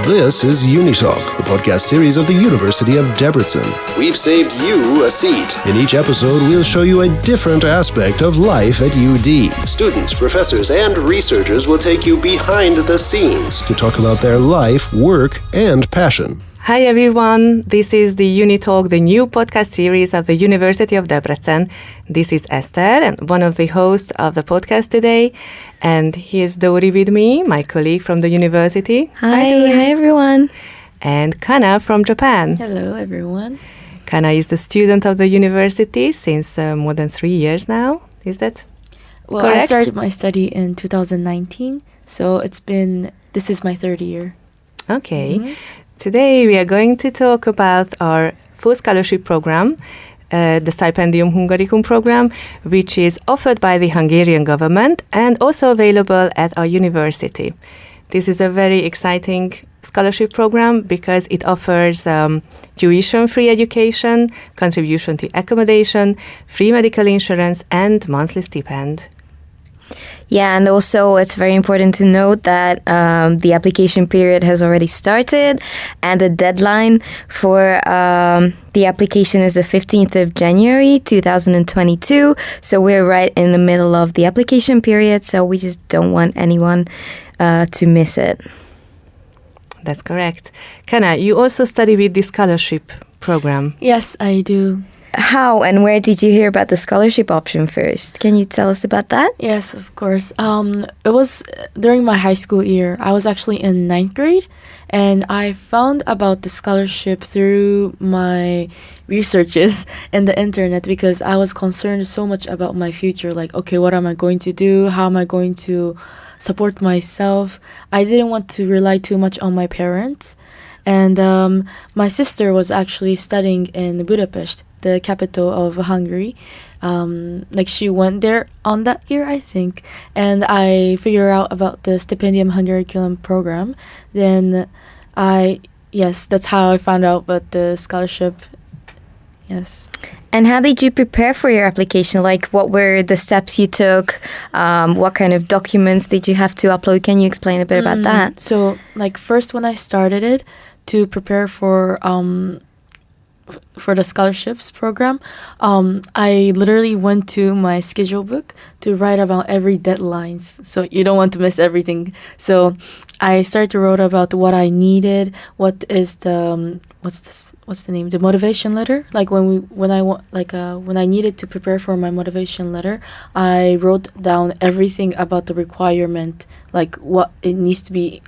This is UniTalk, the podcast series of the University of Debrecen. We've saved you a seat. In each episode, we'll show you a different aspect of life at UD. Students, professors, and researchers will take you behind the scenes to talk about their life, work, and passion. Hi everyone, this is the UniTalk, the new podcast series of the University of Debrecen. This is Esther, and one of the hosts of the podcast today. And here's Dori with me, my colleague from the university. Hi everyone. And Kanna from Japan. Hello everyone. Kanna is the student of the university since more than 3 years now. Is that correct? I started my study in 2019, so this is my third year. Okay. Mm-hmm. Today we are going to talk about our full scholarship program, the Stipendium Hungaricum program, which is offered by the Hungarian government and also available at our university. This is a very exciting scholarship program because it offers tuition-free education, contribution to accommodation, free medical insurance, and monthly stipend. Yeah, and also it's very important to note that the application period has already started, and the deadline for the application is the 15th of January 2022. So we're right in the middle of the application period, so we just don't want anyone to miss it. That's correct. Kanna, you also study with the scholarship program. Yes, I do. How and where did you hear about the scholarship option first? Can you tell us about that? Yes, of course. It was during my high school year. I was actually in 9th grade, and I found about the scholarship through my researches in the internet because I was concerned so much about my future. Like, okay, what am I going to do? How am I going to support myself? I didn't want to rely too much on my parents. And my sister was actually studying in Budapest, the capital of Hungary. She went there on that year, I think. And I figured out about the Stipendium Hungaricum program. Then that's how I found out about the scholarship. Yes. And how did you prepare for your application? Like, what were the steps you took? What kind of documents did you have to upload? Can you explain a bit about that? So, first when I started it, to prepare for the scholarships program, I literally went to my schedule book to write about every deadlines. So you don't want to miss everything. So I started to write about what I needed. What is the what's the name? The motivation letter. When I needed to prepare for my motivation letter, I wrote down everything about the requirement, like what it needs to be.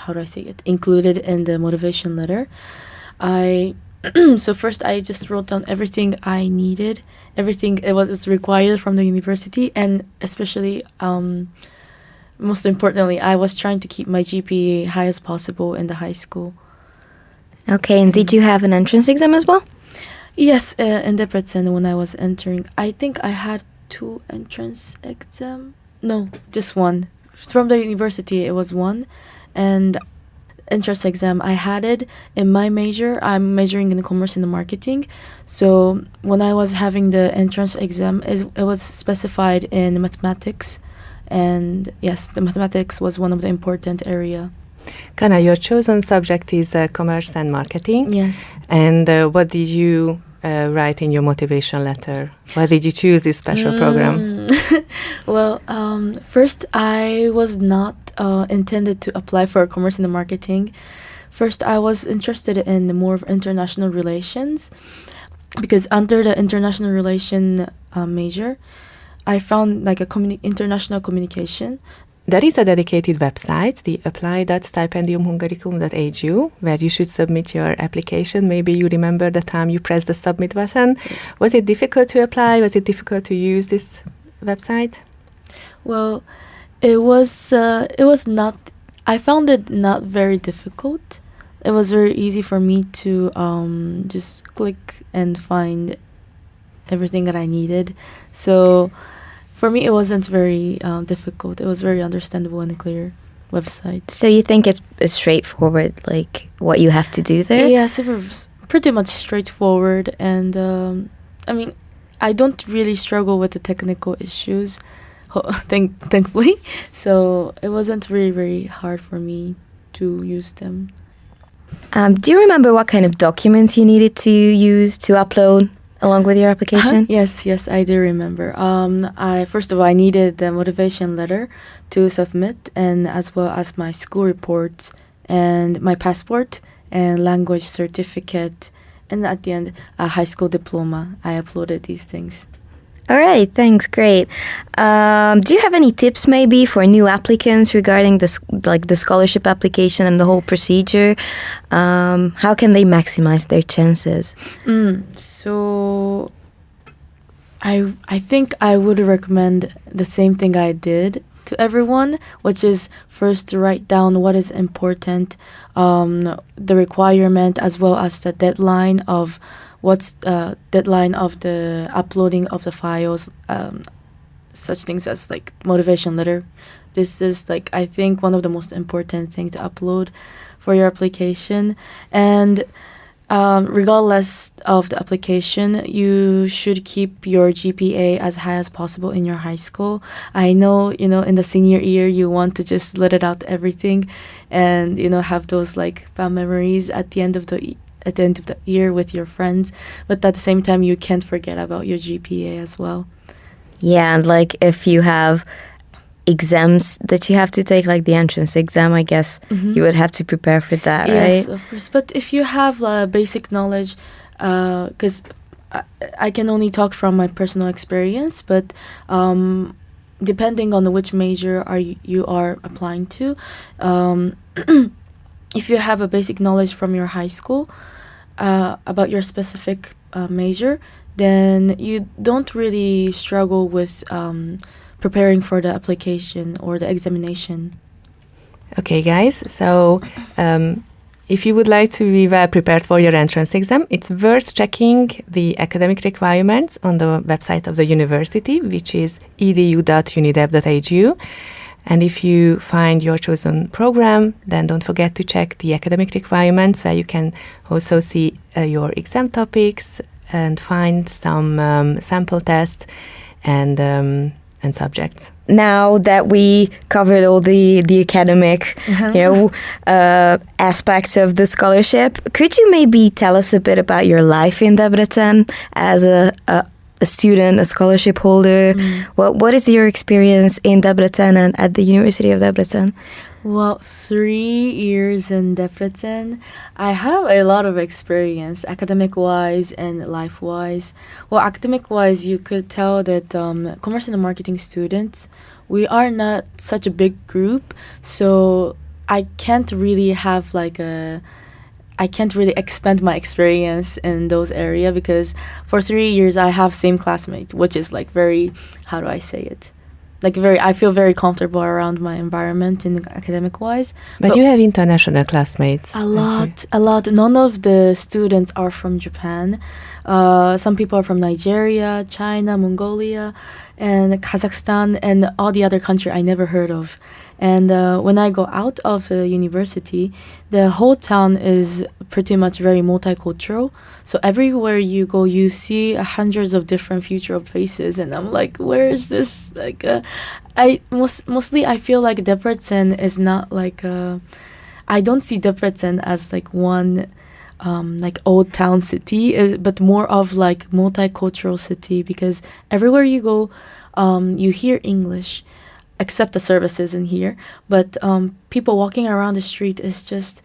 How do I say it? Included in the motivation letter. So first I just wrote down everything I needed, everything it was required from the university, and especially, most importantly, I was trying to keep my GPA high as possible in the high school. Okay, and did you have an entrance exam as well? Yes, in Debrecen when I was entering. I think I had 2 entrance exams. No, just one. From the university, it was one. And entrance exam, I had it in my major. I'm majoring in commerce and marketing. So when I was having the entrance exam, it was specified in mathematics. And yes, the mathematics was one of the important area. Kanna, your chosen subject is commerce and marketing. Yes. And what did you write in your motivation letter? Why did you choose this special program? Well, first I was not intended to apply for commerce and marketing. First, I was interested in more of international relations because under the international relation major, I found international communication. There is a dedicated website, the apply.stipendiumhungaricum.hu, where you should submit your application. Maybe you remember the time you pressed the submit button. Was it difficult to apply? Was it difficult to use this website? Well, it was not. I found it not very difficult. It was very easy for me to just click and find everything that I needed. So for me, it wasn't very difficult. It was very understandable and clear website. So you think it's straightforward, like what you have to do there? Yes, it was pretty much straightforward. And I don't really struggle with the technical issues, thankfully. So it wasn't very, very hard for me to use them. Do you remember what kind of documents you needed to use to upload along with your application? Yes, I do remember. First of all, I needed the motivation letter to submit, and as well as my school reports and my passport and language certificate, and at the end, a high school diploma. I uploaded these things. All right, thanks, great. Do you have any tips maybe for new applicants regarding the scholarship application and the whole procedure? How can they maximize their chances? So I think I would recommend the same thing I did to everyone, which is first to write down what is important, the requirement, as well as the deadline of the uploading of the files, such things as like motivation letter. This is like, I think, one of the most important thing to upload for your application. And regardless of the application, you should keep your GPA as high as possible in your high school. I know, in the senior year, you want to just let it out everything and, have those like fun memories at the end of the year with your friends. But at the same time, you can't forget about your GPA as well. Yeah, and like if you have exams that you have to take, like the entrance exam, I guess you would have to prepare for that, right? Yes, of course. But if you have basic knowledge, because I can only talk from my personal experience, but depending on which major you are applying to, if you have a basic knowledge from your high school about your specific major, then you don't really struggle with preparing for the application or the examination. Okay, guys, so if you would like to be well prepared for your entrance exam, it's worth checking the academic requirements on the website of the university, which is edu.unideb.hu. And if you find your chosen program, then don't forget to check the academic requirements, where you can also see your exam topics and find some sample tests and subjects. Now that we covered all the academic, aspects of the scholarship, could you maybe tell us a bit about your life in Debrecen as a student, a scholarship holder? What is your experience in Debrecen and at the University of Debrecen? Well, 3 years in Debrecen, I have a lot of experience, academic-wise and life-wise. Well, academic-wise, you could tell that commerce and marketing students, we are not such a big group, so I can't really expand my experience in those areas, because for 3 years I have same classmates, which is like very, how do I say it? I feel very comfortable around my environment in academic wise. But you have international classmates. A lot. None of the students are from Japan. Some people are from Nigeria, China, Mongolia, and Kazakhstan, and all the other countries I never heard of. And when I go out of the university, the whole town is pretty much very multicultural. So everywhere you go, you see hundreds of different future faces, and I'm like, where is this? Mostly I feel like Debrecen is not I don't see Debrecen as like one old town city, but more of like multicultural city, because everywhere you go, you hear English, except the services in here. But people walking around the street is just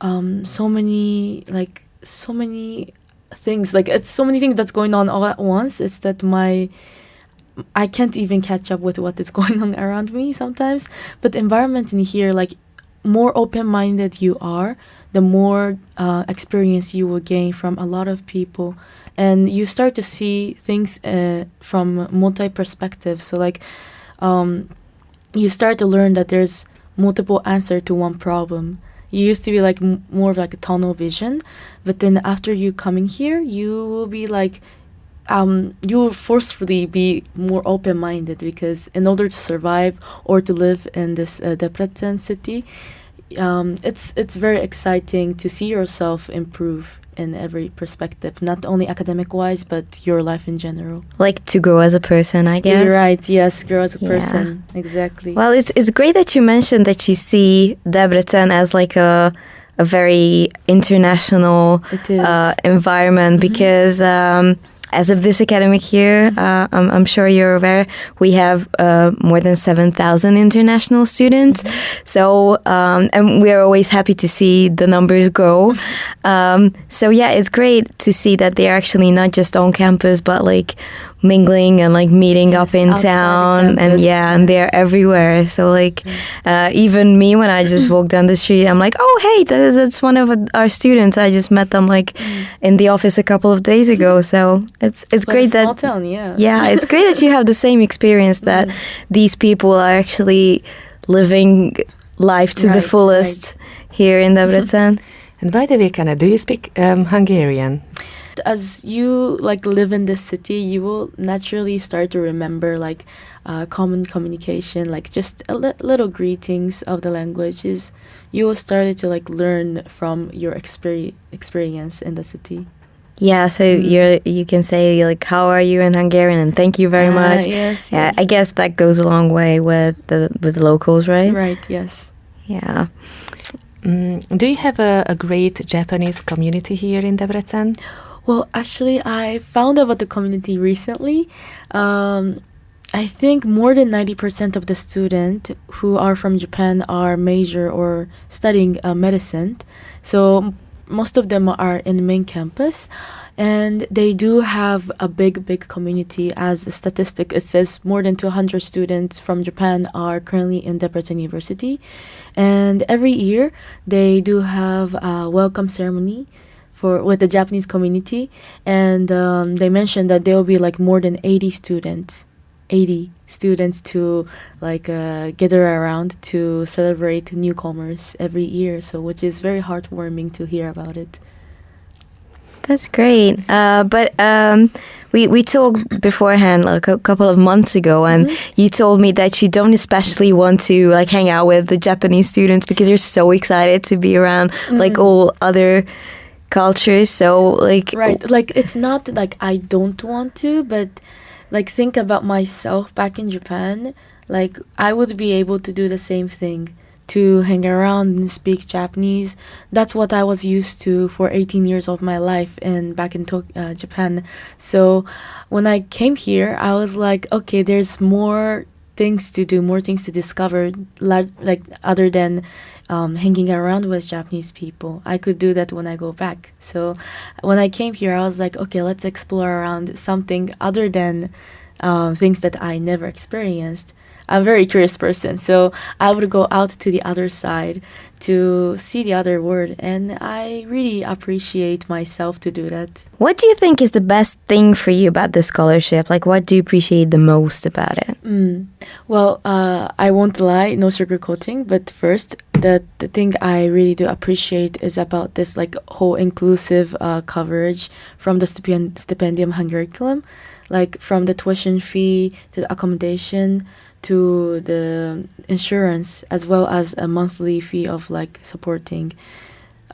so many things. Like, it's so many things that's going on all at once. It's that I can't even catch up with what is going on around me sometimes. But the environment in here, like, more open-minded you are, the more experience you will gain from a lot of people. And you start to see things from multi-perspectives. So, like, you start to learn that there's multiple answers to one problem. You used to be like more of like a tunnel vision, but then after you coming here, you will be like, you will forcefully be more open-minded, because in order to survive or to live in this Debrecen city, it's very exciting to see yourself improve in every perspective, not only academic-wise, but your life in general. Like to grow as a person, I guess. You're right, yes, grow as a person, exactly. Well, it's great that you mentioned that you see Debrecen as like a very international environment, because as of this academic year, I'm sure you're aware, we have more than 7,000 international students. So, and we're always happy to see the numbers grow. So yeah, it's great to see that they're actually not just on campus, but like mingling and like meeting up in town, and and they're everywhere. So like even me, when I just walk down the street, I'm like, oh hey, that's one of our students. I just met them like in the office a couple of days ago. So it's great that small town, it's great that you have the same experience, that these people are actually living life to the fullest here in Debrecen. And by the way, Kanna, do you speak Hungarian? As you like live in this city, you will naturally start to remember like common communication, like just little greetings of the languages. You will start to like learn from your experience in the city. Yeah, so you can say like, how are you in Hungarian, and thank you very much. Yes, yeah, yes. I guess that goes a long way with the locals, right? Right, yes. Yeah. Do you have a great Japanese community here in Debrecen? Well, actually, I found out about the community recently. I think more than 90% of the students who are from Japan are major or studying medicine. So most of them are in the main campus, and they do have a big community. As a statistic, it says more than 200 students from Japan are currently in Debrecen University. And every year, they do have a welcome ceremony with the Japanese community, and they mentioned that there will be like more than 80 students to like gather around to celebrate newcomers every year. So, which is very heartwarming to hear about it. That's great. But we talked beforehand like a couple of months ago, and you told me that you don't especially want to like hang out with the Japanese students because you're so excited to be around like all other cultures. So like like it's not like I don't want to, but like think about myself back in Japan, like I would be able to do the same thing, to hang around and speak Japanese. That's what I was used to for 18 years of my life back in Japan. So when I came here, I was like, okay, there's more things to do, more things to discover, like other than hanging around with Japanese people. I could do that when I go back. So when I came here, I was like, okay, let's explore around something other than things that I never experienced. I'm a very curious person, so I would go out to the other side to see the other world, and I really appreciate myself to do that. What do you think is the best thing for you about this scholarship? Like, what do you appreciate the most about it? Well, I won't lie, no sugarcoating, but first, the thing I really do appreciate is about this like whole inclusive coverage from the Stipendium Hungaricum, like from the tuition fee to the accommodation to the insurance, as well as a monthly fee of like supporting.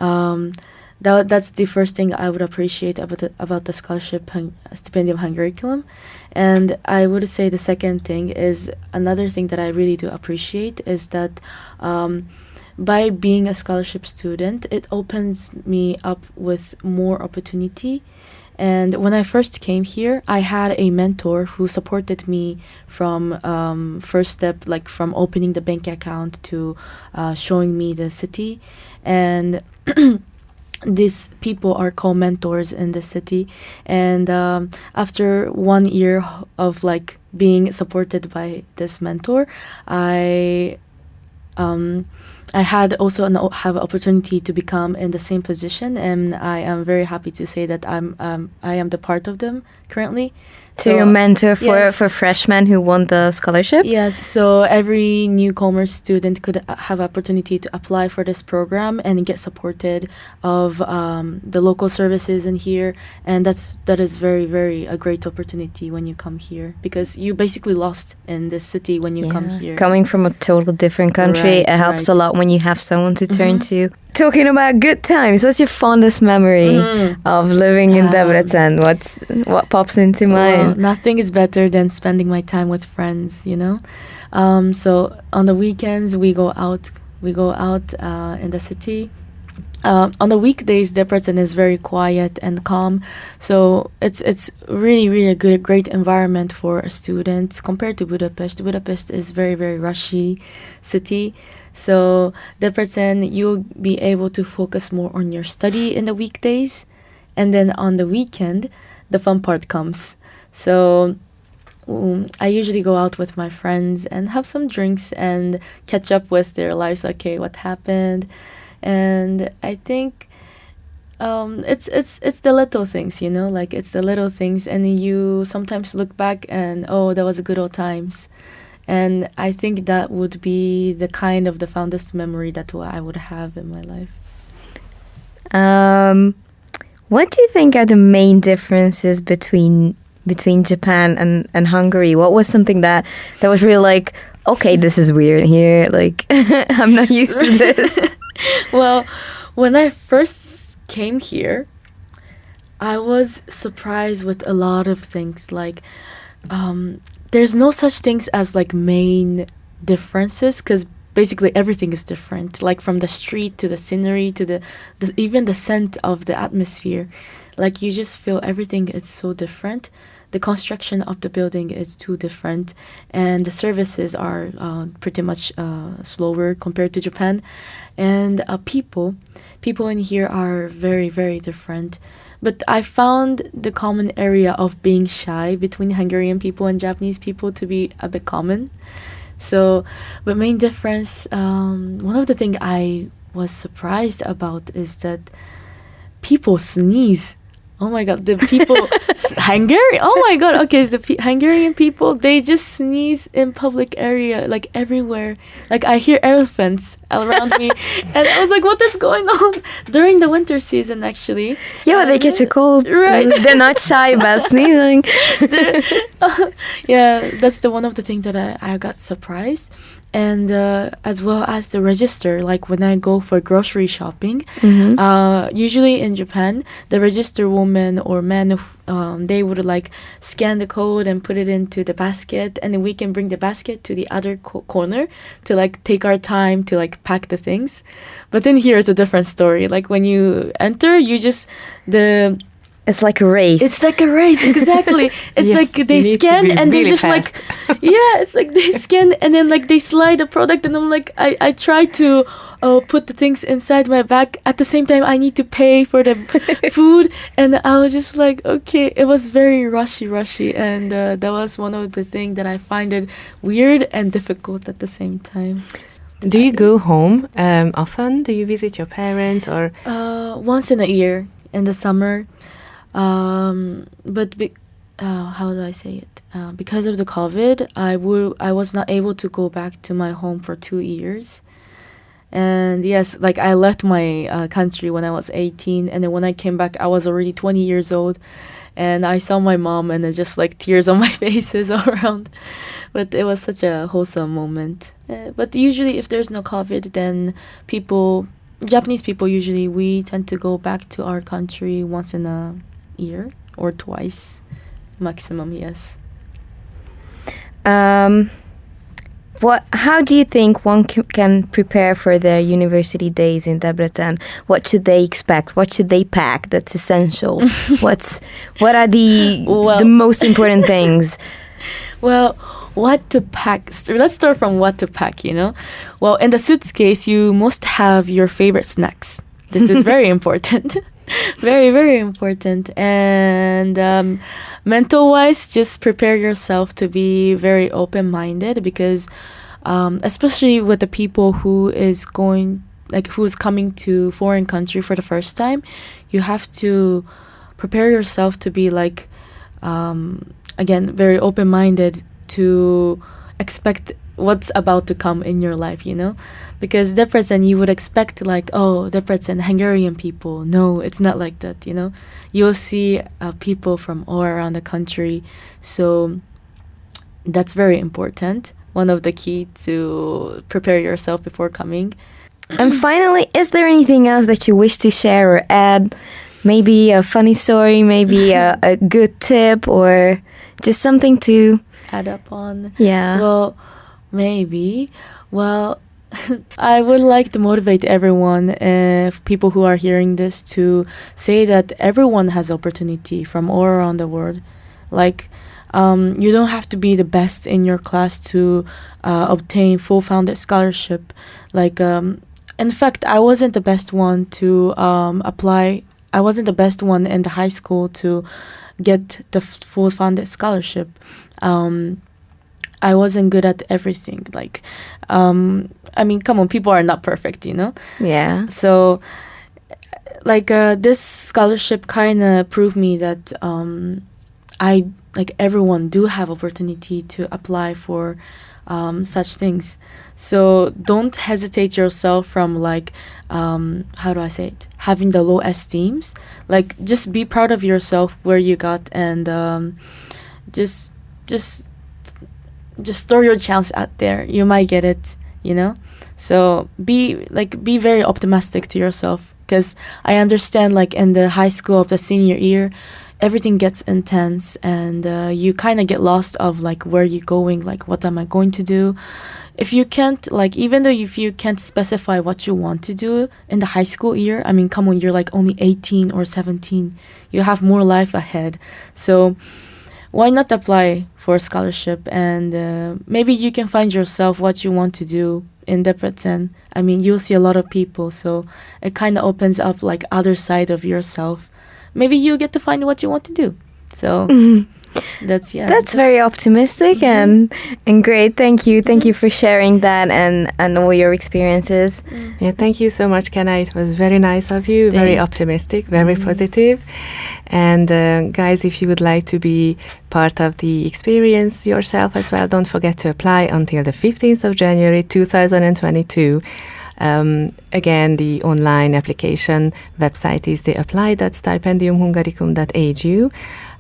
That's the first thing I would appreciate about the scholarship Stipendium Hungaricum. And I would say the second thing is, another thing that I really do appreciate is that by being a scholarship student, it opens me up with more opportunity. And when I first came here, I had a mentor who supported me from first step, like from opening the bank account to showing me the city. And these people are co-mentors in the city. And after 1 year of like being supported by this mentor, I had also have an opportunity to become in the same position, and I am very happy to say that I am the part of them currently. So you're a mentor for freshmen who want the scholarship? Yes, so every newcomer student could have opportunity to apply for this program and get supported of the local services in here, and that is very, very a great opportunity when you come here, because you basically lost in this city when you come here. Coming from a total different country, country. Right, It helps a right. lot when you have someone to turn to. Talking about good times, what's your fondest memory of living in Debrecen? What pops into Well, mind? nothing is better than spending my time with friends, you know. So on the weekends we go out. We go out in the city. On the weekdays, Debrecen is very quiet and calm, so it's really a great environment for students compared to Budapest. Budapest is very rushy city, so Debrecen you'll be able to focus more on your study in the weekdays, and then on the weekend, the fun part comes. So I usually go out with my friends and have some drinks and catch up with their lives. Okay, what happened? And I think it's the little things, you know, like it's the little things, and you sometimes look back and oh, that was a good old times, and I think that would be the kind of the fondest memory that I would have in my life. What do you think are the main differences between Japan and Hungary? What was something that was really like, okay, this is weird here, like I'm not used to this? Well, when I first came here, I was surprised with a lot of things. Like, there's no such things as like main differences, because basically everything is different. Like from the street to the scenery to the even the scent of the atmosphere. Like you just feel everything is so different. The construction of the building is too different, and the services are pretty much slower compared to Japan. And people in here are very different. But I found the common area of being shy between Hungarian people and Japanese people to be a bit common. So, but main difference, one of the things I was surprised about is that people sneeze. Oh my god, the people, Hungarian, oh my god, okay, the Hungarian people, they just sneeze in public area, like everywhere. Like I hear elephants around me, and I was like, what is going on? During the winter season, actually. Yeah, they catch a cold. Right. They're not shy about sneezing. Yeah, that's the one of the things that I got surprised. And as well as the register, like when I go for grocery shopping, usually in Japan, the register woman or man, they would like scan the code and put it into the basket, and then we can bring the basket to the other corner to like take our time to like pack the things. But in here, it's a different story. Like when you enter, you just It's like a race. It's like a race, exactly. It's Yes, like they you need to scan be and they really just fast. like, yeah, it's like they scan and then like they slide the product, and I'm like, I try to put the things inside my bag. At the same time, I need to pay for the food, and I was just like, okay, it was very rushy, and that was one of the things that I find it weird and difficult at the same time. Do you go home often? Do you visit your parents or? Once in a year in the summer. But how do I say it? Because of the COVID, I was not able to go back to my home for 2 years. And yes, like I left my country when I was 18, and then when I came back, I was already 20 years old, and I saw my mom, and it's just like tears on my faces all around. But it was such a wholesome moment. But usually, if there's no COVID, then Japanese people usually we tend to go back to our country once in a year or twice maximum. Yes. How do you think one can prepare for their university days in Debrecen? What should they expect? What should they pack that's essential? What are the most important things? Well, what to pack? Let's start from what to pack, you know? Well, in the suitcase, you must have your favorite snacks. This is very important. Very important. And mental-wise, just prepare yourself to be very open-minded, because especially with the people who's coming to foreign country for the first time, you have to prepare yourself to be like, again, very open-minded to expect what's about to come in your life, you know? Because Debrecen, you would expect like, oh, Debrecen, Hungarian people. No, it's not like that, you know? You'll see people from all around the country. So that's very important. one of the key to prepare yourself before coming. And finally, is there anything else that you wish to share or add? Maybe a funny story, maybe a good tip, or just something to add up on? Yeah. Well, maybe. Well, I would like to motivate everyone, people who are hearing this, to say that everyone has opportunity from all around the world. Like, you don't have to be the best in your class to obtain full funded scholarship. Like, in fact, I wasn't the best one to apply. I wasn't the best one in the high school to get the full funded scholarship. I wasn't good at everything. Like, I mean, come on, people are not perfect, you know? Yeah. So, like, this scholarship kind of proved me that everyone do have opportunity to apply for such things. So don't hesitate yourself from, like, how do I say it? Having the low esteems. Like, just be proud of yourself where you got, and just throw your chance out there. You might get it, you know? So be very optimistic to yourself, because I understand, like, in the high school of the senior year, everything gets intense, and you kind of get lost of, like, where you're going, like, what am I going to do? If you can't, like, even though if you can't specify what you want to do in the high school year, I mean, come on, you're like only 18 or 17. You have more life ahead. So why not apply for a scholarship, and maybe you can find yourself what you want to do in Debrecen. I mean, you'll see a lot of people, so it kind of opens up, like, other side of yourself. Maybe you get to find what you want to do. So that's very optimistic and great. Thank you for sharing that and all your experiences. Yeah, thank you so much, Kanna. It was very nice of you. Very optimistic, very positive. And guys, if you would like to be part of the experience yourself as well, don't forget to apply until the 15th of January 2022. Again, the online application website is the apply.stipendiumhungaricum.hu.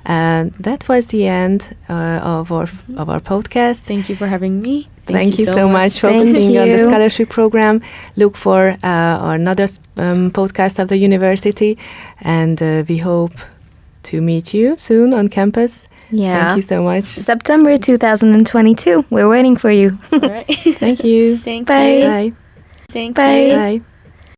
That was the end of our podcast. Thank you for having me. Thank you so much for focusing on the scholarship program. Look for another podcast of the university, and we hope to meet you soon on campus. Yeah. Thank you so much. September 2022. We're waiting for you. All right. Thank you. Thank Bye. you. Bye. Thank Bye. you. Bye.